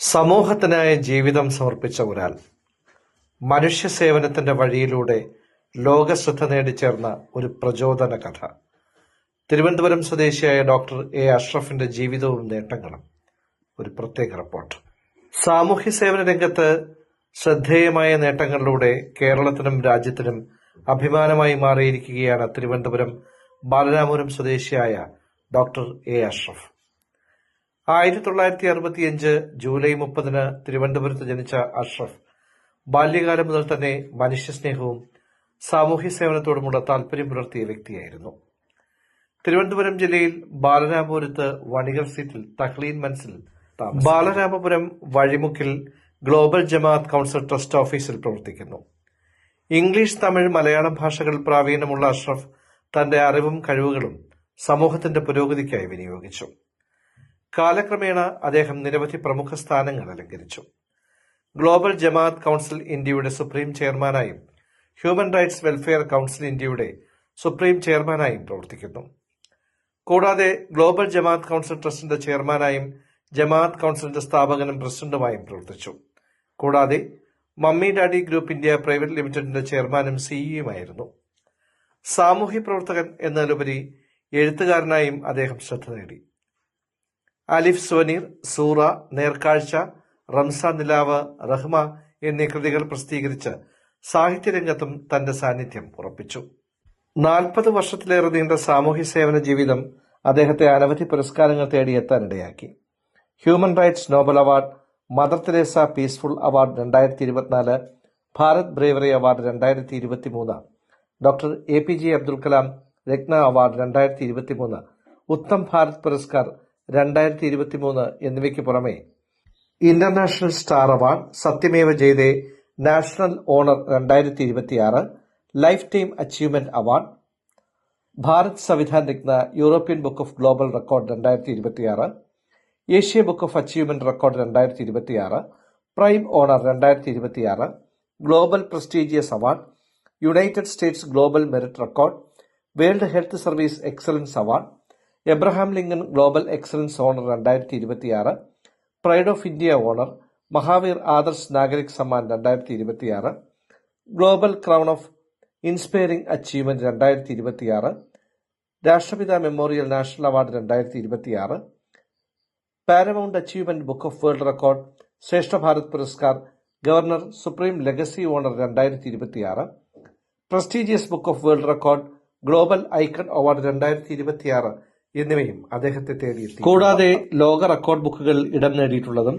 സമൂഹത്തിനായി ജീവിതം സമർപ്പിച്ച ഒരാൾ മനുഷ്യ സേവനത്തിന്റെ വഴിയിലൂടെ ലോകശ്രദ്ധ നേടിച്ചേർന്ന ഒരു പ്രചോദന കഥ. തിരുവനന്തപുരം സ്വദേശിയായ ഡോക്ടർ എ അഷ്റഫിന്റെ ജീവിതവും നേട്ടങ്ങളും ഒരു പ്രത്യേക റിപ്പോർട്ട്. സാമൂഹ്യ സേവന രംഗത്ത് ശ്രദ്ധേയമായ നേട്ടങ്ങളിലൂടെ കേരളത്തിനും രാജ്യത്തിനും അഭിമാനമായി മാറിയിരിക്കുകയാണ് തിരുവനന്തപുരം ബാലരാമപുരം സ്വദേശിയായ ഡോക്ടർ എ അഷ്റഫ്. 1965 ജൂലൈ 30 തിരുവനന്തപുരത്ത് ജനിച്ച അഷ്റഫ് ബാല്യകാലം മുതൽ തന്നെ മനുഷ്യസ്നേഹവും സാമൂഹ്യ സേവനത്തോടുമുള്ള താല്പര്യം പുലർത്തിയ വ്യക്തിയായിരുന്നു. തിരുവനന്തപുരം ജില്ലയിൽ ബാലരാമപുരത്ത് വണികർ സീറ്റിൽ തഹ്ലീൻ മൻസിൽ ബാലരാമപുരം വഴിമുക്കിൽ ഗ്ലോബൽ ജമാഅത്ത് കൗൺസിൽ ട്രസ്റ്റ് ഓഫീസിൽ പ്രവർത്തിക്കുന്നു. ഇംഗ്ലീഷ്, തമിഴ്, മലയാളം ഭാഷകളിൽ പ്രാവീണ്യമുള്ള അഷ്റഫ് തന്റെ അറിവും കഴിവുകളും സമൂഹത്തിന്റെ പുരോഗതിക്കായി വിനിയോഗിച്ചു. കാലക്രമേണ അദ്ദേഹം നിരവധി പ്രമുഖ സ്ഥാനങ്ങൾ അലങ്കരിച്ചു. ഗ്ലോബൽ ജമാഅത്ത് കൗൺസിൽ ഇന്ത്യയുടെ സുപ്രീം ചെയർമാനായും ഹ്യൂമൻ റൈറ്റ്സ് വെൽഫെയർ കൗൺസിൽ ഇന്ത്യയുടെ സുപ്രീം ചെയർമാനായും പ്രവർത്തിക്കുന്നു. കൂടാതെ ഗ്ലോബൽ ജമാഅത്ത് കൗൺസിൽ ട്രസ്റ്റിന്റെ ചെയർമാനായും ജമാഅത്ത് കൗൺസിലിന്റെ സ്ഥാപകനും പ്രസിഡന്റുമായും പ്രവർത്തിച്ചു. കൂടാതെ mummy daddy group India private ലിമിറ്റഡിന്റെ ചെയർമാനും സിഇഒയുമായിരുന്നു. സാമൂഹ്യ പ്രവർത്തകൻ എന്നതിലുപരി എഴുത്തുകാരനായും അദ്ദേഹം ശ്രദ്ധ നേടി. അലിഫ് സ്വനീർ, സൂറ, നേർക്കാഴ്ച, റംസാൻ നിലാവ്, റഹ്മ എന്നീ കൃതികൾ പ്രസിദ്ധീകരിച്ച് സാഹിത്യരംഗത്തും തന്റെ സാന്നിധ്യം ഉറപ്പിച്ചു. 40 വർഷത്തിലേറെ നീണ്ട സാമൂഹ്യ സേവന ജീവിതം അദ്ദേഹത്തെ അനവധി പുരസ്കാരങ്ങൾ തേടിയെത്താനിടയാക്കി. Human rights Nobel award, Mother Teresa peaceful award 2024, Bharat bravery award 2023, doctor APJ Abdul Kalam Ratna award 2023, Uttam Bharat Puraskar 2023 എന്നിവയ്ക്ക് പുറമെ international star award, Satyameva Jayate national honour 2026, lifetime achievement award, Bharat Samvidhan Ratna, European book of global record 2026, Asia book of achievement record 2026, prime honour 2026, global prestigious award, United States global merit record, world health service excellence award, Abraham Lincoln global excellence honour 2026, pride of India honour, Mahavir Adarsh Nagrik Samman 2026, global crown of inspiring achievement 2026, Rashtrapita memorial national award 2026, paramount achievement book of world record, Shreshtha Bharat Puraskar, governor supreme legacy honour 2026, prestigious book of world record, global icon award 2026 എന്നിവയും അദ്ദേഹത്തെ തേടിയെത്തി. കൂടാതെ ലോക record ബുക്കുകളിൽ ഇടം നേടിയിട്ടുള്ളതും